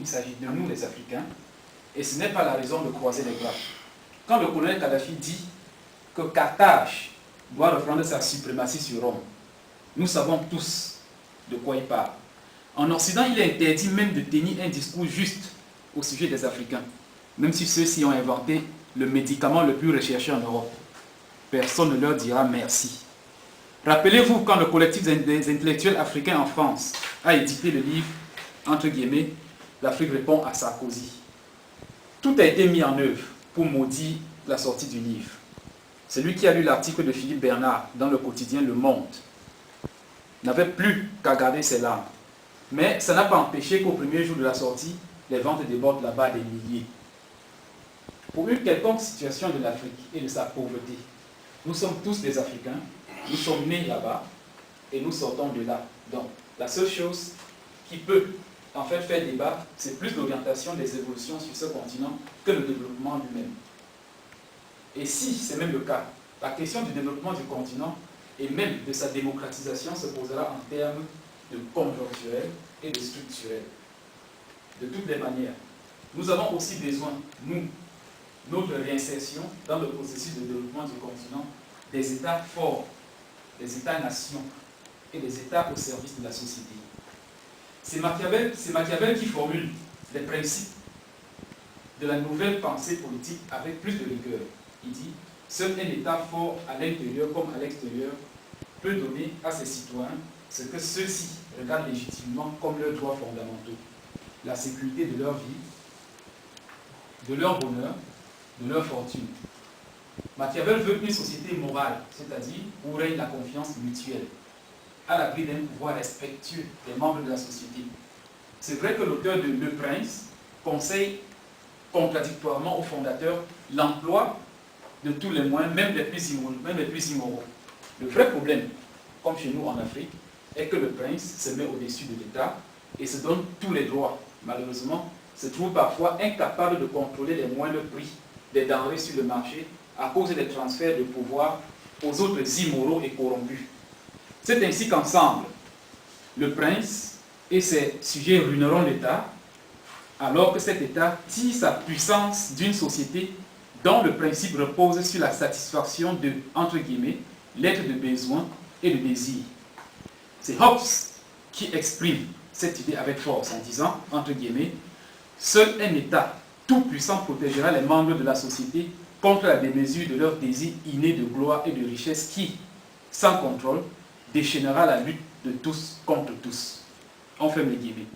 il s'agit de nous les Africains, et ce n'est pas la raison de croiser les bras. Quand le colonel Kadhafi dit que Carthage doit reprendre sa suprématie sur Rome, nous savons tous de quoi il parle. En Occident, il est interdit même de tenir un discours juste au sujet des Africains, même si ceux-ci ont inventé le médicament le plus recherché en Europe. Personne ne leur dira merci. Rappelez-vous quand le collectif des intellectuels africains en France a édité le livre, entre guillemets, l'Afrique répond à Sarkozy. Tout a été mis en œuvre pour maudire la sortie du livre. Celui qui a lu l'article de Philippe Bernard dans le quotidien Le Monde n'avait plus qu'à garder ses larmes. Mais ça n'a pas empêché qu'au premier jour de la sortie, les ventes débordent là-bas des milliers. Pour une quelconque situation de l'Afrique et de sa pauvreté, nous sommes tous des Africains, nous sommes nés là-bas et nous sortons de là. Donc, la seule chose qui peut en fait faire débat, c'est plus l'orientation des évolutions sur ce continent que le développement lui-même. Et si c'est même le cas, la question du développement du continent et même de sa démocratisation se posera en termes de conjoncturel et de structurel. De toutes les manières, nous avons aussi besoin, nous, notre réinsertion dans le processus de développement du continent, des États forts, des États-nations et des États au service de la société. C'est Machiavel qui formule les principes de la nouvelle pensée politique avec plus de rigueur. Il dit « Seul un État fort à l'intérieur comme à l'extérieur peut donner à ses citoyens ce que ceux-ci regardent légitimement comme leurs droits fondamentaux, la sécurité de leur vie, de leur bonheur, de leur fortune. » Machiavel veut une société morale, c'est-à-dire où règne la confiance mutuelle, à l'abri d'un pouvoir respectueux des membres de la société. C'est vrai que l'auteur de Le Prince conseille contradictoirement au fondateur l'emploi de tous les moyens, même les plus immoraux. Le vrai problème, comme chez nous en Afrique, est que le prince se met au-dessus de l'État et se donne tous les droits. Malheureusement, se trouve parfois incapable de contrôler les moindres prix des denrées sur le marché à cause des transferts de pouvoir aux autres immoraux et corrompus. C'est ainsi qu'ensemble, le prince et ses sujets ruineront l'État, alors que cet État tire sa puissance d'une société dont le principe repose sur la satisfaction de, entre guillemets, l'être de besoin et de désir. C'est Hobbes qui exprime cette idée avec force en disant, entre guillemets, seul un État tout-puissant protégera les membres de la société contre la démesure de leur désir inné de gloire et de richesse qui, sans contrôle, déchaînera la lutte de tous contre tous. On ferme les guillemets.